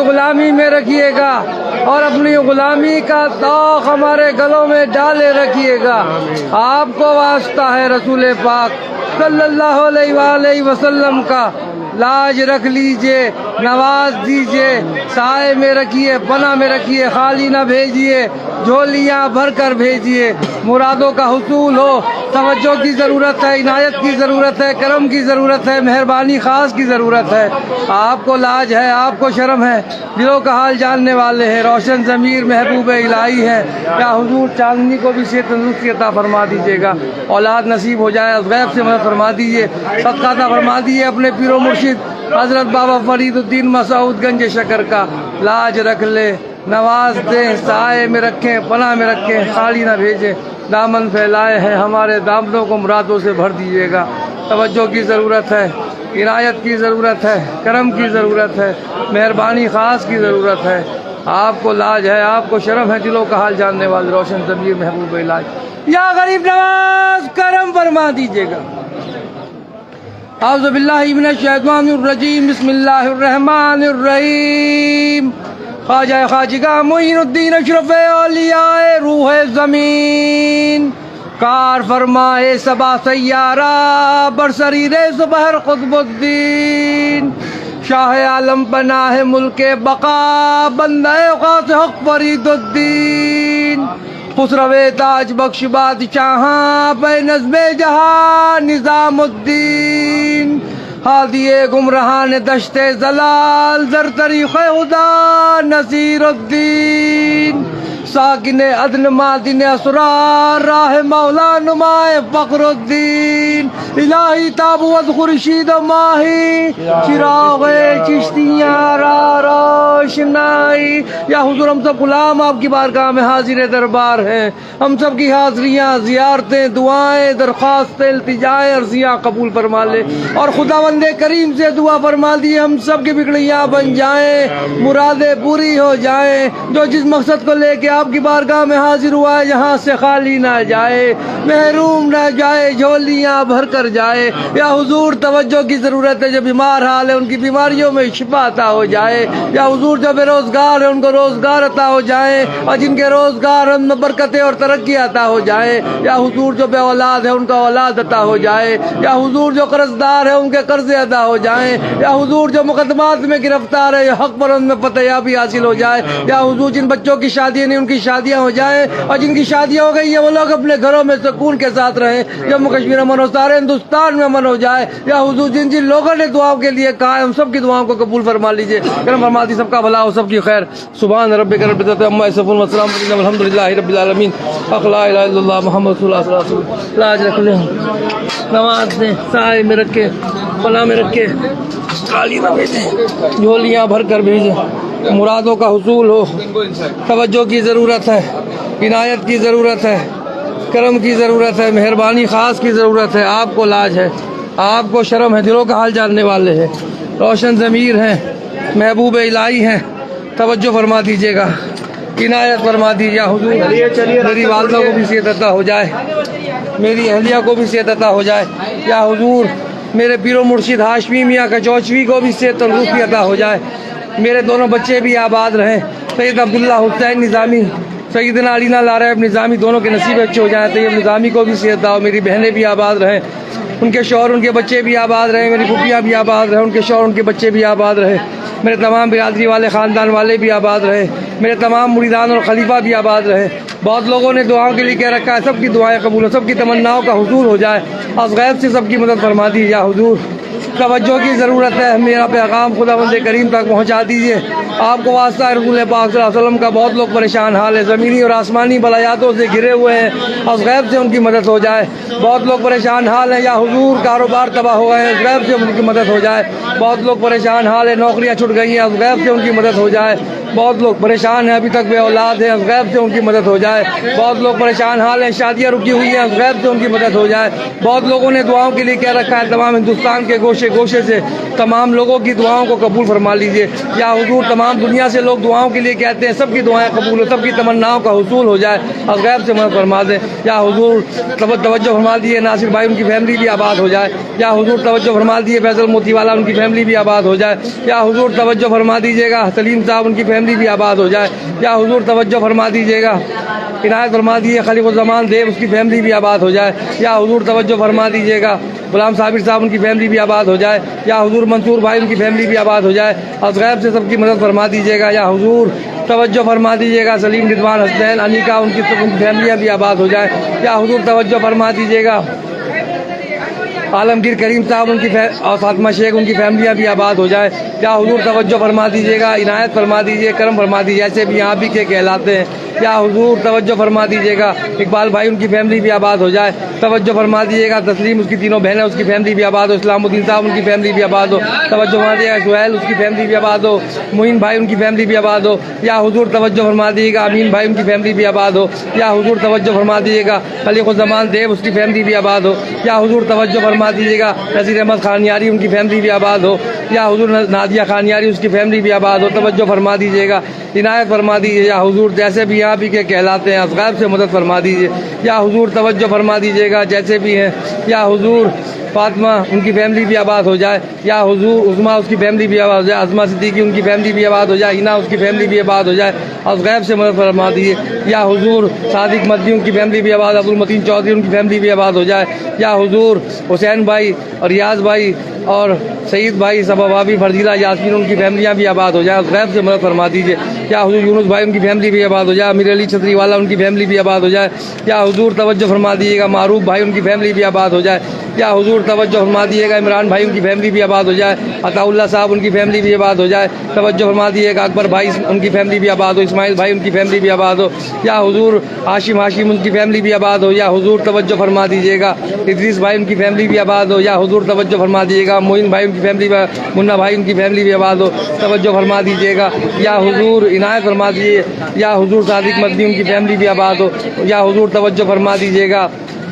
غلامی میں رکھیے گا اور اپنی غلامی کا طوق ہمارے گلوں میں ڈالے رکھیے گا۔ آپ کو واسطہ ہے رسول پاک صلی اللہ علیہ وآلہ وسلم کا، لاج رکھ لیجئے، نواز دیجئے، سائے میں رکھیے، پناہ میں رکھیے، خالی نہ بھیجیے، جھولیاں بھر کر بھیجیے، مرادوں کا حصول ہو۔ توجہ کی ضرورت ہے، عنایت کی ضرورت ہے، کرم کی ضرورت ہے، مہربانی خاص کی ضرورت ہے۔ آپ کو لاج ہے، آپ کو شرم ہے، دلوں کا حال جاننے والے ہیں، روشن ضمیر محبوب الہی ہے۔ یا حضور چاندنی کو بھی صحت تندرستی عطا فرما دیجیے گا، اولاد نصیب ہو جائے، از غیب سے مدد فرما دیجیے، صدقہ عطا فرما دیجیے اپنے پیر و مرشد حضرت بابا فرید الدین مسعود گنج شکر کا۔ لاج رکھ لے، نواز دیں، سائے میں رکھیں، پناہ میں رکھیں، خالی نہ بھیجیں، دامن پھیلائے ہیں ہمارے دامنوں کو مرادوں سے بھر دیجیے گا۔ توجہ کی ضرورت ہے، عنایت کی ضرورت ہے، کرم کی ضرورت ہے، مہربانی خاص کی ضرورت ہے۔ آپ کو لاج ہے، آپ کو شرم ہے، دلوں کا حال جاننے والے روشن ضمیر محبوب الہی، یا غریب نواز کرم فرما دیجیے گا۔ اعوذ باللہ من الشیطان الرجیم، بسم اللہ الرحمن الرحیم۔ خواجہ خواجگاہ معین الدین اشرف اولیاء روح زمین، کار فرمائے سبا سیارہ برسریر سپہر قطب الدین، شاہ عالم پناہ ملک بقا بندہ اوقات حق فرید الدین، خسرو تاج بخش بادشاہاں پہ نظم جہاں نظام الدین، ہادی گمراہان دشت زلال در طریق خدا نصیر الدین، ساکن عدن مادن اسرار راہ مولا نمائے فخر الدین، الہی تابوت خورشید و ماہی چراغ چشتیاں را روشنائی۔ یا حضور ہم سب غلام آپ کی بارگاہ میں حاضر دربار ہیں، ہم سب کی حاضریاں، زیارتیں، دعائیں، درخواستیں، التجائیں، عرضیاں قبول فرما لے، اور خداوند کریم سے دعا فرما دیے ہم سب کی بگڑیاں بن جائیں، مرادیں پوری ہو جائیں، جو جس مقصد کو لے کے آپ کی بارگاہ میں حاضر ہوا ہے یہاں سے خالی نہ جائے، محروم نہ جائے، جھولیاں بھر کر جائے۔ یا حضور توجہ کی ضرورت ہے، جو بیمار حال ہے ان کی بیماریوں میں شفا عطا ہو جائے۔ یا حضور جو بے روزگار ہے ان کو روزگار عطا ہو جائے، اور جن کے روزگار ان میں برکتیں اور ترقی عطا ہو جائے۔ یا حضور جو بے اولاد ہے ان کا اولاد عطا ہو جائے۔ یا حضور جو قرض دار ہے ان کے قرض ادا ہو جائیں۔ یا حضور جو مقدمات میں گرفتار ہے حق پر ان میں فتح یابی حاصل ہو جائے۔ یا حضور جن بچوں کی شادیاں نہیں ان کی شادیاں ہو جائیں، اور جن کی شادیاں ہو گئی ہیں وہ لوگ اپنے گھروں میں سکون کے ساتھ رہیں، جموں کشمیر امن ہو، سارے ہندوستان میں امن ہو جائے۔ یا حضور جن جن لوگوں نے دعاؤں کے لیے کہا ہے ہم سب کی دعاؤں کو قبول فرما لیجیے، کرم فرما دیجیے، سب کا بھلا ہو، سب کی خیر۔ سبحان ربک رب العزت عما یصفون وسلام علی المرسلین والحمد للہ رب العالمین۔ حق لا الہ الا اللہ محمد رسول اللہ صلی اللہ علیہ وسلم۔ لاج رکھ لیں، نماز دیں، سائے میں رکھے، پناہ میں رکھے، خالی نہ بھیجیں، جھولیاں بھر کر بھیجیں، مرادوں کا حصول ہو۔ توجہ کی ضرورت ہے، عنایت کی ضرورت ہے، کرم کی ضرورت ہے، مہربانی خاص کی ضرورت ہے۔ آپ کو لاج ہے، آپ کو شرم ہے، دلوں کا حال جاننے والے ہیں، روشن ضمیر ہیں، محبوب الہی ہیں۔ توجہ فرما دیجیے گا، عنایت فرما دیجیے۔ حضور میری والدہ کو بھی صحت عطا ہو جائے، میری اہلیہ کو بھی صحت عطا ہو جائے۔ یا حضور میرے پیر و مرشد ہاشمی میاں کچوچوی کو بھی صحت تندرستی عطا ہو جائے، میرے دونوں بچے بھی آباد رہیں، سید عبداللہ حسین نظامی، سیدنا علینا لارائب نظامی، دونوں کے نصیب اچھے ہو جائیں۔ طیب نظامی کو بھی صحت عطا ہو، میری بہنیں بھی آباد رہیں، ان کے شوہر ان کے بچے بھی آباد رہیں، میری پھوپھیاں بھی آباد رہیں، ان کے شوہر ان کے بچے بھی آباد رہیں، میرے تمام برادری والے خاندان والے بھی آباد رہے، میرے تمام مریدان اور خلیفہ بھی آباد رہے۔ بہت لوگوں نے دعاؤں کے لیے کہہ رکھا ہے، سب کی دعائیں قبول ہو، سب کی تمناؤں کا حصول ہو جائے، از غیب سے سب کی مدد فرما دی۔ یا حضور توجہ کی ضرورت ہے، میرا پیغام خداوند کریم تک پہنچا دیجیے۔ آپ کو واسطہ ہے رسول پاک صلی اللہ علیہ وسلم کا، بہت لوگ پریشان حال ہے، زمینی اور آسمانی بلایاتوں سے گھرے ہوئے ہیں، از غیب سے ان کی مدد ہو جائے۔ بہت لوگ پریشان حال ہیں، یا حضور کاروبار تباہ ہو گئے ہیں، از غیب سے ان کی مدد ہو جائے۔ بہت لوگ پریشان حال ہے، نوکریاں چھوٹ گئی ہیں، از غیب سے ان کی مدد ہو جائے۔ بہت لوگ پریشان ہیں ابھی تک بے اولاد ہیں، غیب سے ان کی مدد ہو جائے. بہت لوگ پریشان حال ہیں، شادیاں رکی ہوئی ہیں، غیب سے ان کی مدد ہو جائے. بہت لوگوں نے دعاؤں کے لیے کہہ رکھا ہے، تمام ہندوستان کے گوشے گوشے سے تمام لوگوں کی دعاؤں کو قبول فرما لیجیے. یا حضور تمام دنیا سے لوگ دعاؤں کے لیے کہتے ہیں، سب کی دعائیں قبول ہو، سب کی تمناؤں کا حصول ہو جائے اور غیب سے مدد فرما دیں. یا حضور توجہ فرما دیے ناصر بھائی، ان کی فیملی بھی آباد ہو جائے. یا حضور توجہ فرما دیے فیصل موتی والا، ان کی فیملی بھی آباد ہو جائے. یا حضور توجہ فرما دیجیے گا سلیم صاحب، ان کی فیملی بھی آباد ہو جائے. یا حضور توجہ فرما دیجیے گا عنایت فرما دیے خلیق الزمان دیو، اس کی فیملی بھی آباد ہو جائے. یا حضور توجہ فرما دیجیے گا غلام صابر صاحب، ان کی فیملی بھی آباد ہو جائے. یا حضور منصور بھائی، ان کی فیملی بھی آباد ہو جائے. اور غیب سے سب کی مدد فرما دیجیے گا. یا حضور توجہ فرما دیجیے گا سلیم رضوان حسنین انیکا، ان کی فیملیاں بھی آباد ہو جائیں. یا حضور توجہ فرما دیجیے گا عالمگیر کریم صاحب، ان کی اور فاطمہ شیخ، ان کی فیملیاں بھی آباد ہو جائے. یا حضور توجہ فرما دیجیے گا عنایت فرما دیجیے، کرم فرما دیجیے، ایسے بھی یہاں بھی کے کہلاتے ہیں. یا حضور توجہ فرما دیجیے گا اقبال بھائی، ان کی فیملی بھی آباد ہو جائے. توجہ فرما دیجیے گا تسلیم، اس کی تینوں بہنیں، اس کی فیملی بھی آباد ہو. اسلام الدین صاحب، ان کی فیملی بھی آباد ہو. توجہ فرما دیجیے گا سہیل، اس کی فیملی بھی آباد ہو. معین بھائی، ان کی فیملی بھی آباد ہو. یا حضور توجہ فرما دیجیے گا امین بھائی، ان کی فیملی بھی آباد ہو. یا حضور توجہ فرما دیجیے گا خلیق الزمان دیو، اس کی فیملی بھی آباد ہو. یا حضور توجہ فرما دیجیے گا نذیر احمد خانیاری، ان کی فیملی بھی آباد ہو. یا حضور نادیہ خانیاری، اس کی فیملی بھی آباد ہو. توجہ فرما دیجیے گا عنایت فرما دیجیے. یا حضور جیسے بھی یہاں بھی کے کہلاتے ہیں غیب سے مدد فرما دیجیے. یا حضور توجہ فرما دیجیے گا جیسے بھی ہیں. یا حضور فاطمہ، ان کی فیملی بھی آباد ہو جائے. یا حضور عظما، اس کی فیملی بھی آباد ہو جائے. عظما صدیقی، ان کی فیملی بھی آباد ہو جائے. ہینا، اس کی فیملی بھی آباد ہو جائے اور غیب سے مدد فرما دیجیے. یا حضور صادق مدنی، ان کی فیملی بھی آباد. عبدالمتین چودھری، ان کی فیملی بھی آباد ہو جائے. یا حضور حسین بھائی اور ریاض بھائی اور سعید بھائی، صبا بھابی، فرزیلہ، یاسمین، ان کی فیملیاں بھی آباد ہو جائیں، غیب سے مدد فرما دیجیے. یا حضور یونس بھائی، ان کی فیملی بھی آباد ہو جائے. امیر علی چھتری والا، ان کی فیملی بھی آباد ہو جائے. یا حضور توجہ فرما دیجیے گا معروف بھائی، ان کی فیملی بھی آباد ہو جائے. یا حضور توجہ فرما دیجیے گا عمران بھائی، ان کی فیملی بھی آباد ہو جائے. عطا اللہ صاحب، ان کی فیملی بھی آباد ہو جائے. توجہ فرما دیجیے گا اکبر بھائی، ان کی فیملی بھی آباد ہو. اسماعیل بھائی، ان کی فیملی بھی آباد ہو. یا حضور ہاشم، ان کی فیملی بھی آباد ہو. یا حضور توجہ فرما دیجیے گا ادریس بھائی، ان کی فیملی بھی آباد ہو. یا حضور توجہ فرما دیجیے گا معین بھائی، ان کی فیملی، منا بھائی، ان کی فیملی بھی آباد ہو. توجہ فرما دیجیے گا. یا حضور عنایت فرما دیجیے. یا حضور صادق مدنی، ان کی فیملی بھی آباد ہو. یا حضور توجہ فرما دیجیے گا.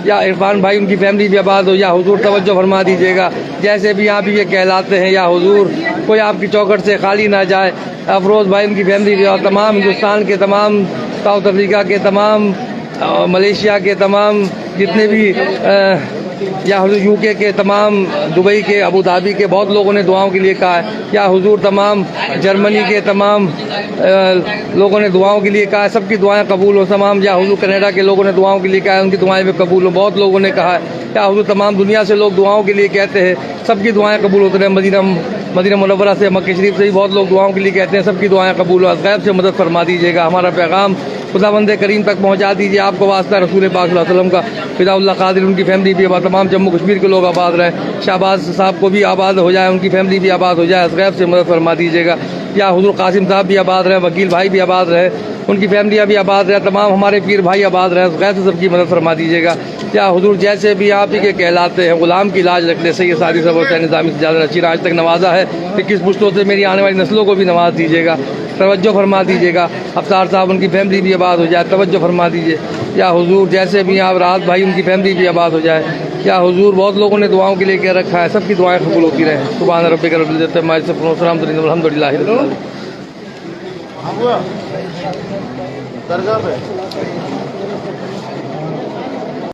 یا عرفان بھائی، ان کی فیملی بھی آباد ہو. یا حضور توجہ فرما دیجیے گا جیسے بھی یہاں بھی یہ کہلاتے ہیں. یا حضور کوئی آپ کی چوکٹ سے خالی نہ جائے. افروز بھائی، ان کی فیملی بھی، اور تمام ہندوستان کے تمام، ساؤتھ افریقہ کے تمام، ملیشیا کے تمام جتنے بھی، یا حضور یو کے تمام، دبئی کے، ابو دھابی کے بہت لوگوں نے دعاؤں کے لیے کہا ہے. یا حضور تمام جرمنی کے تمام لوگوں نے دعاؤں کے لیے کہا ہے، سب کی دعائیں قبول ہو. تمام یا حضور کینیڈا کے لوگوں نے دعاؤں کے لیے کہا ہے، ان کی دعائیں بھی قبول ہو. بہت لوگوں نے کہا ہے. یا حضور تمام دنیا سے لوگ دعاؤں کے لیے کہتے ہیں، سب کی دعائیں قبول ہوتے ہیں. مدینہ منورہ سے، مکہ شریف سے بھی بہت لوگ دعاؤں کے لیے کہتے ہیں، سب کی دعائیں قبول ہو. غیب سے مدد فرما دیجیے گا. ہمارا پیغام خداوند کریم تک پہنچا دیجیے. آپ کو واسطہ رسول پاک صلی اللہ علیہ وسلم کا. فدا اللہ قادر، ان کی فیملی بھی آباد. تمام جموں کشمیر کے لوگ آباد رہیں. شہباز صاحب کو بھی آباد ہو جائے، ان کی فیملی بھی آباد ہو جائے. غیب سے مدد فرما دیجیے گا. یا حضور قاسم صاحب بھی آباد رہیں، وکیل بھائی بھی آباد رہے، ان کی فیملیاں بھی آباد رہیں. تمام ہمارے پیر بھائی آباد رہیں. غیب سے سب کی مدد فرما دیجیے گا. یا حضور جیسے بھی آپ ہی کے کہلاتے ہیں، غلام کی لاج رکھنے سے یہ ساری سب ہوتا ہے. نظامی سے زیادہ رچی آج تک نوازا ہے، 21 پشتوں سے میری آنے والی نسلوں کو بھی نواز دیجیے گا. توجہ فرما دیجیے گا. افطار صاحب، ان کی فیملی بھی آباد ہو جائے. توجہ فرما دیجیے. یا حضور جیسے بھی آپ راحت بھائی، ان کی فیملی بھی آباد ہو جائے. یا حضور بہت لوگوں نے دعاؤں کے لیے کہہ رکھا ہے، سب کی دعائیں قبول ہوتی رہیں. سبحان ربک رب العزت عما یصفون، الحمد للہ رب العالمین. درگاہ پہ